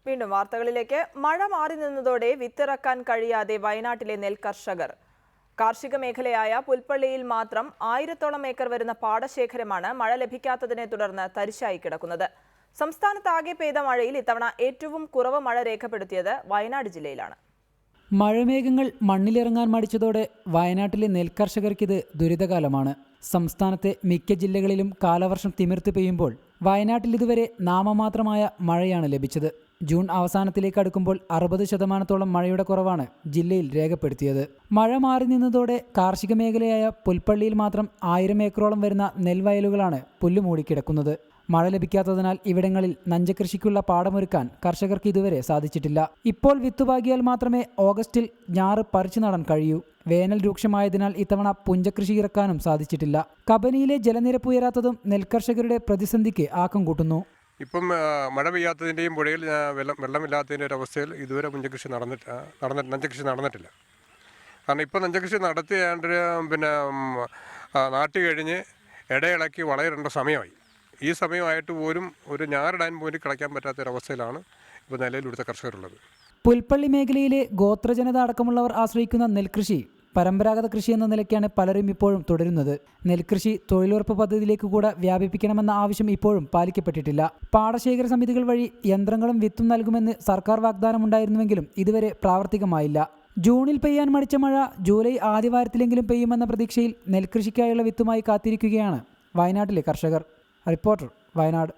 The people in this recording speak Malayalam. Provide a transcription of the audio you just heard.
വീണ്ടും വാർത്തകളിലേക്ക്. മഴ മാറി നിന്നതോടെ വിത്തിറക്കാൻ കഴിയാതെ വയനാട്ടിലെ നെൽകർഷകർ. കാർഷിക മേഖലയായ പുൽപ്പള്ളിയിൽ മാത്രം 1000-ഓളം ഏക്കർ വരുന്ന പാടശേഖരമാണ് മഴ ലഭിക്കാത്തതിനെ തുടർന്ന് തരിശായി കിടക്കുന്നത്. സംസ്ഥാനത്താകെ പെയ്ത മഴയിൽ ഇത്തവണ ഏറ്റവും കുറവ് മഴ രേഖപ്പെടുത്തിയത് വയനാട് ജില്ലയിലാണ്. മഴമേഘങ്ങൾ മണ്ണിലിറങ്ങാൻ മടിച്ചതോടെ വയനാട്ടിലെ നെൽകർഷകർക്കിത് ദുരിതകാലമാണ്. സംസ്ഥാനത്തെ മിക്ക ജില്ലകളിലും കാലവർഷം തിമിർത്ത് പെയ്യുമ്പോൾ വയനാട്ടിൽ ഇതുവരെ നാമമാത്രമായ മഴയാണ് ലഭിച്ചത്. ജൂൺ അവസാനത്തിലേക്ക് അടുക്കുമ്പോൾ 60% മഴയുടെ കുറവാണ് ജില്ലയിൽ രേഖപ്പെടുത്തിയത്. മഴ മാറി നിന്നതോടെ കാർഷിക മേഖലയായ പുൽപ്പള്ളിയിൽ മാത്രം 1000 ഏക്കറോളം വരുന്ന നെൽവയലുകളാണ് പുല്ലുമൂടിക്കിടക്കുന്നത്. മഴ ലഭിക്കാത്തതിനാൽ ഇവിടങ്ങളിൽ നഞ്ചകൃഷിക്കുള്ള പാടമൊരുക്കാൻ കർഷകർക്ക് ഇതുവരെ സാധിച്ചിട്ടില്ല. ഇപ്പോൾ വിത്തുപാകിയാൽ മാത്രമേ ഓഗസ്റ്റിൽ ഞാറ് പറിച്ചു നടാൻ കഴിയൂ. വേനൽ രൂക്ഷമായതിനാൽ ഇത്തവണ പുഞ്ചകൃഷി ഇറക്കാനും സാധിച്ചിട്ടില്ല. കബനിയിലെ ജലനിരപ്പ് ഉയരാത്തതും നെൽകർഷകരുടെ പ്രതിസന്ധിക്ക് ആക്കം കൂട്ടുന്നു. ഇപ്പം മഴ പെയ്യാത്തതിൻ്റെയും പുഴയിൽ വെള്ളമില്ലാത്തതിൻ്റെ ഒരു അവസ്ഥയിൽ ഇതുവരെ നഞ്ചകൃഷി നടന്നിട്ടില്ല. കാരണം ഇപ്പം നഞ്ചകൃഷി നടത്തിയാണ്ട് നാട്ടി കഴിഞ്ഞ് ഇടയിളക്കി വളയിടേണ്ട സമയമായി. ഈ സമയമായിട്ട് പോലും ഒരു ഞാറിടാൻ പോലും കിടക്കാൻ പറ്റാത്തൊരവസ്ഥയിലാണ് ഇപ്പോൾ നിലവിൽ ഇവിടുത്തെ കർഷകരുള്ളത്. പുൽപ്പള്ളി മേഖലയിലെ ഗോത്രജനത അടക്കമുള്ളവർ ആശ്രയിക്കുന്ന നെൽകൃഷി പരമ്പരാഗത കൃഷി എന്ന നിലയ്ക്കാണ് പലരും ഇപ്പോഴും തുടരുന്നത്. നെൽകൃഷി തൊഴിലുറപ്പ് പദ്ധതിയിലേക്ക് കൂടെ വ്യാപിപ്പിക്കണമെന്ന ആവശ്യം ഇപ്പോഴും പാലിക്കപ്പെട്ടിട്ടില്ല. പാടശേഖര സമിതികൾ വഴി യന്ത്രങ്ങളും വിത്തും നൽകുമെന്ന് സർക്കാർ വാഗ്ദാനമുണ്ടായിരുന്നുവെങ്കിലും ഇതുവരെ പ്രാവർത്തികമായില്ല. ജൂണിൽ പെയ്യാൻ മടിച്ച മഴ ജൂലൈ ആദ്യവാരത്തിലെങ്കിലും പെയ്യുമെന്ന പ്രതീക്ഷയിൽ നെൽകൃഷിക്കായുള്ള വിത്തുമായി കാത്തിരിക്കുകയാണ് വയനാട്ടിലെ കർഷകർ. റിപ്പോർട്ടർ, വയനാട്.